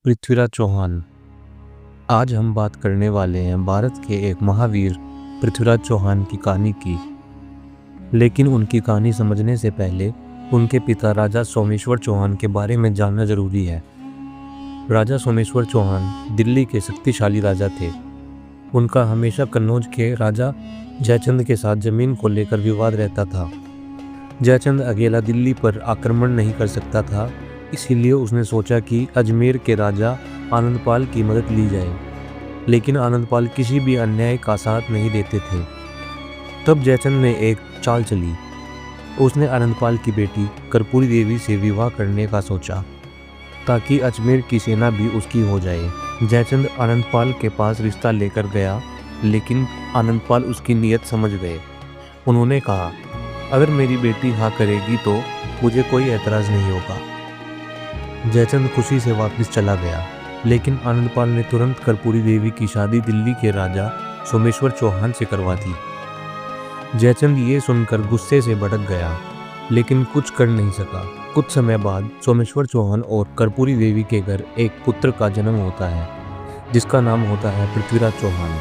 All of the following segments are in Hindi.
पृथ्वीराज चौहान। आज हम बात करने वाले हैं भारत के एक महावीर पृथ्वीराज चौहान की कहानी की। लेकिन उनकी कहानी समझने से पहले उनके पिता राजा सोमेश्वर चौहान के बारे में जानना जरूरी है। राजा सोमेश्वर चौहान दिल्ली के शक्तिशाली राजा थे। उनका हमेशा कन्नौज के राजा जयचंद के साथ जमीन को लेकर विवाद रहता था। जयचंद अकेला दिल्ली पर आक्रमण नहीं कर सकता था, इसीलिए उसने सोचा कि अजमेर के राजा आनंदपाल की मदद ली जाए। लेकिन आनंदपाल किसी भी अन्याय का साथ नहीं देते थे। तब जयचंद ने एक चाल चली। उसने आनंदपाल की बेटी कर्पूरी देवी से विवाह करने का सोचा, ताकि अजमेर की सेना भी उसकी हो जाए। जयचंद आनंदपाल के पास रिश्ता लेकर गया, लेकिन आनंदपाल उसकी नीयत समझ गए। उन्होंने कहा, अगर मेरी बेटी हाँ करेगी तो मुझे कोई एतराज़ नहीं होगा। जयचंद खुशी से वापस चला गया, लेकिन आनंदपाल ने तुरंत कर्पूरी देवी की शादी दिल्ली के राजा सोमेश्वर चौहान से करवा दी। जयचंद ये सुनकर गुस्से से भड़क गया, लेकिन कुछ कर नहीं सका। कुछ समय बाद सोमेश्वर चौहान और कर्पूरी देवी के घर एक पुत्र का जन्म होता है, जिसका नाम होता है पृथ्वीराज चौहान।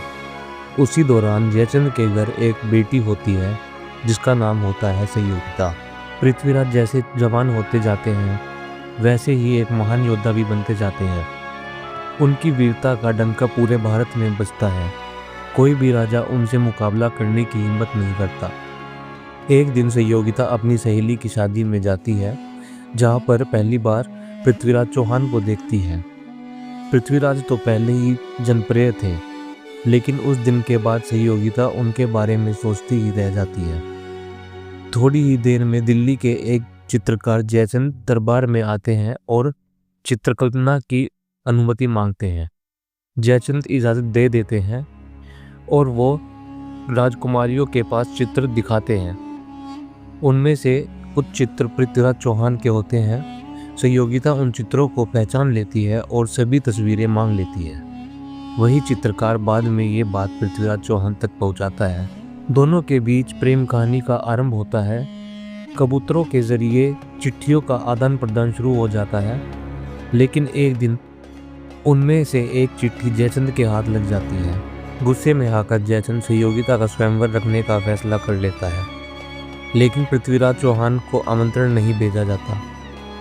उसी दौरान जयचंद के घर एक बेटी होती है, जिसका नाम होता है संयोगिता। पृथ्वीराज जैसे जवान होते जाते हैं, वैसे ही एक महान योद्धा भी बनते जाते हैं। उनकी वीरता का डंका पूरे भारत में बजता है। कोई भी राजा उनसे मुकाबला करने की हिम्मत नहीं करता। एक दिन संयोगिता अपनी सहेली की शादी में जाती है, जहां पर पहली बार पृथ्वीराज चौहान को देखती है। पृथ्वीराज तो पहले ही जनप्रिय थे, लेकिन उस दिन के बाद संयोगिता उनके बारे में सोचती ही रह जाती है। थोड़ी ही देर में दिल्ली के एक चित्रकार जयचंद दरबार में आते हैं और चित्रकल्पना की अनुमति मांगते हैं। जयचंद इजाज़त दे देते हैं और वो राजकुमारियों के पास चित्र दिखाते हैं। उनमें से कुछ चित्र पृथ्वीराज चौहान के होते हैं। संयोगिता उन चित्रों को पहचान लेती है और सभी तस्वीरें मांग लेती है। वही चित्रकार बाद में ये बात पृथ्वीराज चौहान तक पहुंचाता है। दोनों के बीच प्रेम कहानी का आरंभ होता है। कबूतरों के जरिए चिट्ठियों का आदान प्रदान शुरू हो जाता है, लेकिन एक दिन उनमें से एक चिट्ठी जयचंद के हाथ लग जाती है। गुस्से में आकर जयचंद संयोगिता का स्वयंवर रखने का फैसला कर लेता है, लेकिन पृथ्वीराज चौहान को आमंत्रण नहीं भेजा जाता।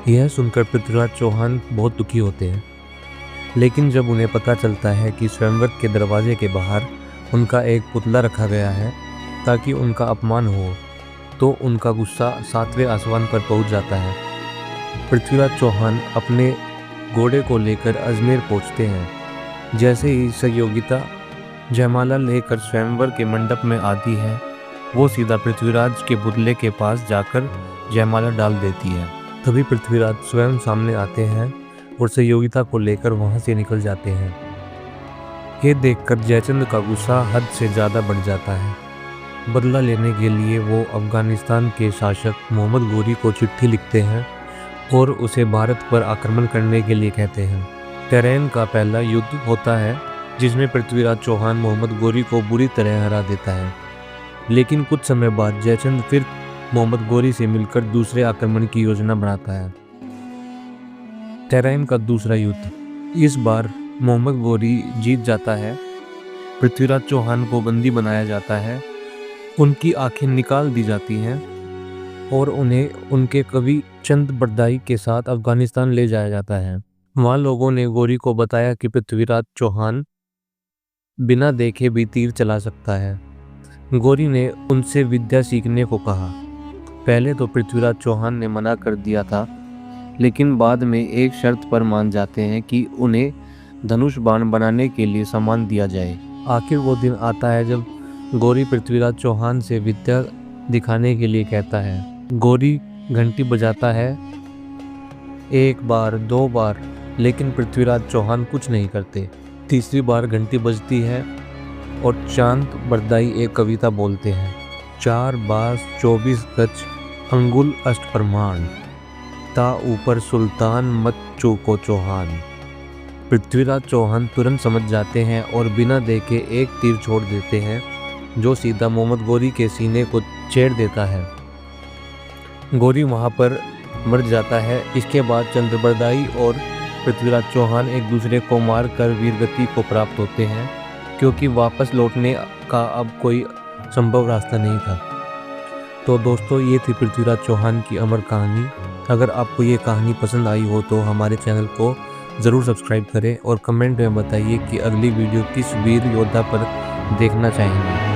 यह सुनकर पृथ्वीराज चौहान बहुत दुखी होते हैं, लेकिन जब उन्हें पता चलता है कि स्वयंवर के दरवाजे के बाहर उनका एक पुतला रखा गया है ताकि उनका अपमान हो, तो उनका गुस्सा 7वें आसमान पर पहुंच जाता है। पृथ्वीराज चौहान अपने घोड़े को लेकर अजमेर पहुंचते हैं। जैसे ही संयोगिता जयमाला लेकर स्वयंवर के मंडप में आती है, वो सीधा पृथ्वीराज के पुतले के पास जाकर जयमाला डाल देती है। तभी पृथ्वीराज स्वयं सामने आते हैं और संयोगिता को लेकर वहां से निकल जाते हैं। ये देखकर जयचंद का गुस्सा हद से ज़्यादा बढ़ जाता है। बदला लेने के लिए वो अफगानिस्तान के शासक मोहम्मद गोरी को चिट्ठी लिखते हैं और उसे भारत पर आक्रमण करने के लिए कहते हैं। टेरेन का पहला युद्ध होता है, जिसमें पृथ्वीराज चौहान मोहम्मद गोरी को बुरी तरह हरा देता है। लेकिन कुछ समय बाद जयचंद फिर मोहम्मद गोरी से मिलकर दूसरे आक्रमण की योजना बनाता है। टेरेन का दूसरा युद्ध। इस बार मोहम्मद गोरी जीत जाता है। पृथ्वीराज चौहान को बंदी बनाया जाता है, उनकी आंखें निकाल दी जाती हैं और उन्हें उनके कवि चंद बरदाई के साथ अफगानिस्तान ले जाया जाता है। वहाँ लोगों ने गोरी को बताया कि पृथ्वीराज चौहान बिना देखे भी तीर चला सकता है। गोरी ने उनसे विद्या सीखने को कहा। पहले तो पृथ्वीराज चौहान ने मना कर दिया था, लेकिन बाद में एक शर्त पर मान जाते हैं कि उन्हें धनुष बाण बनाने के लिए सामान दिया जाए। आखिर वो दिन आता है जब गोरी पृथ्वीराज चौहान से विद्या दिखाने के लिए कहता है। गोरी घंटी बजाता है, 1 बार 2 बार, लेकिन पृथ्वीराज चौहान कुछ नहीं करते। तीसरी बार घंटी बजती है और चांद बरदाई एक कविता बोलते हैं। 4 बास 24 गज अंगुल अष्ट प्रमाण, ता ऊपर सुल्तान मत चूको चौहान। पृथ्वीराज चौहान तुरंत समझ जाते हैं और बिना देखे एक तीर छोड़ देते हैं, जो सीधा मोहम्मद गोरी के सीने को छेड़ देता है। गोरी वहां पर मर जाता है। इसके बाद चंद्रबरदाई और पृथ्वीराज चौहान एक दूसरे को मारकर वीरगति को प्राप्त होते हैं, क्योंकि वापस लौटने का अब कोई संभव रास्ता नहीं था। तो दोस्तों, ये थी पृथ्वीराज चौहान की अमर कहानी। अगर आपको ये कहानी पसंद आई हो तो हमारे चैनल को ज़रूर सब्सक्राइब करें और कमेंट में बताइए कि अगली वीडियो किस वीर योद्धा पर देखना चाहेंगे।